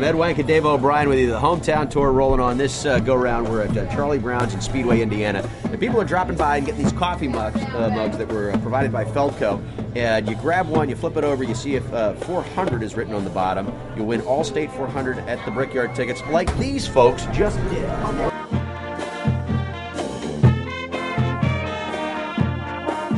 Ed Wank and Dave O'Brien with you. The hometown tour rolling on this go-round. We're at Charlie Brown's in Speedway, Indiana. And people are dropping by and getting these coffee mugs that were provided by Feldco. And you grab one, you flip it over, you see if 400 is written on the bottom. You'll win All-State 400 at the Brickyard tickets like these folks just did.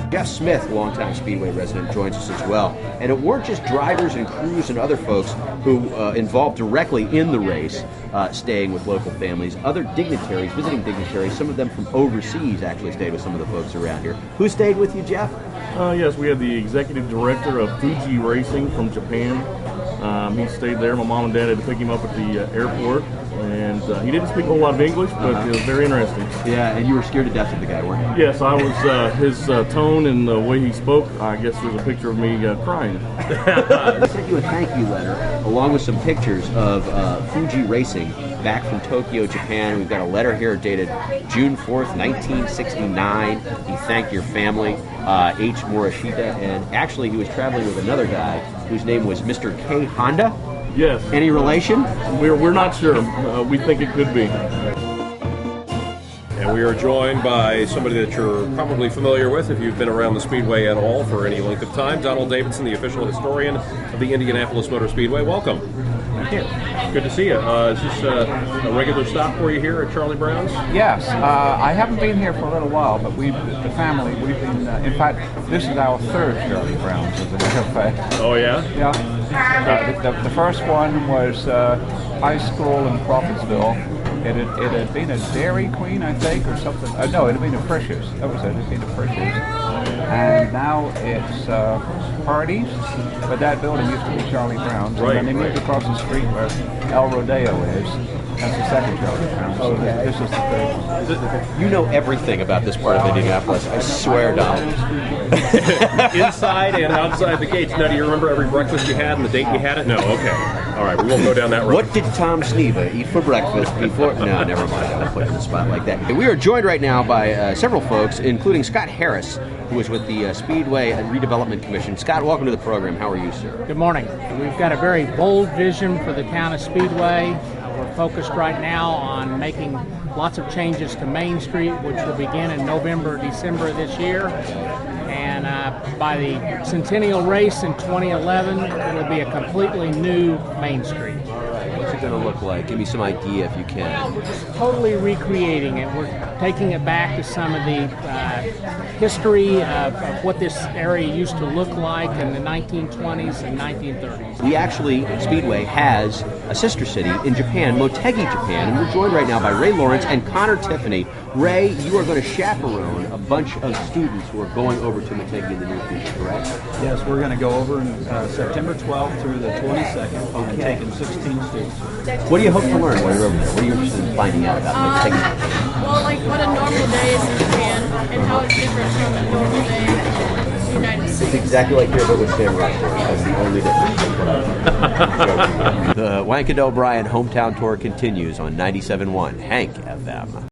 Jeff Smith, longtime Speedway resident, joins us as well. And it weren't just drivers and crews and other folks who involved directly in the race, staying with local families. Other dignitaries, visiting dignitaries, some of them from overseas actually stayed with some of the folks around here. Who stayed with you, Jeff? Yes, we had the executive director of Fuji Racing from Japan. He stayed there. My mom and dad had to pick him up at the airport. And he didn't speak a whole lot of English, but it was very interesting. Yeah, and you were scared to death of the guy, weren't you? Yes, I was. His tone and the way he spoke, I guess there's a picture of me crying. I sent you a thank you letter along with some pictures of Fuji Racing back from Tokyo, Japan. We've got a letter here dated June 4th, 1969. He thanked your family, H. Morishita, and actually he was traveling with another guy whose name was Mr. K. Honda. Yes. Any relation? We're not sure. We think it could be. And we are joined by somebody that you're probably familiar with if you've been around the Speedway at all for any length of time. Donald Davidson, the official historian of the Indianapolis Motor Speedway. Welcome. Thank you. Good to see you. Is this a regular stop for you here at Charlie Brown's? Yes, I haven't been here for a little while, but the family, we've been, in fact, this is our third Charlie Brown's, as a matter of fact. Oh, yeah? Yeah. The first one was high school in Crawfordsville. It had been a Dairy Queen, I think, or something. No, it had been a Frisch's. That was it. It had been a Frisch's. And now it's Hardee's, but that building used to be Charlie Brown's. Right, and then they moved across the street where El Rodeo is. That's the second Charlie Brown's. So this is the third. You know everything about this part of Indianapolis, I swear, Donald. Inside and outside the gates. Now, do you remember every breakfast you had and the date you had it? No, okay. All right, we won't go down that road. What did Tom Sneva eat for breakfast before? No, never mind. I'll put it in the spot like that. We are joined right now by several folks, including Scott Harris, who is with the Speedway and Redevelopment Commission. Scott, welcome to the program. How are you, sir? Good morning. We've got a very bold vision for the town of Speedway. We're focused right now on making lots of changes to Main Street, which will begin in November, December this year. And by the Centennial Race in 2011, it'll be a completely new Main Street. What's it going to look like? Give me some idea if you can. We're just totally recreating it. We're taking it back to some of the history of what this area used to look like in the 1920s and 1930s. We actually, Speedway has a sister city in Japan, Motegi, Japan, and we're joined right now by Ray Lawrence and Connor Tiffany. Ray, you are going to chaperone a bunch of students who are going over to Motegi in the near future, correct? Yes, we're going to go over in September 12th through the 22nd and taking 16 students. What do you hope to learn while you're over there? What are you interested in finding out about Motegi? Well, like what a normal day is in Japan and how it's different from a normal day in the United States. It's exactly like your with Samurai Story. That's the only difference. The Wank and O'Brien hometown tour continues on 97.1 Hank FM.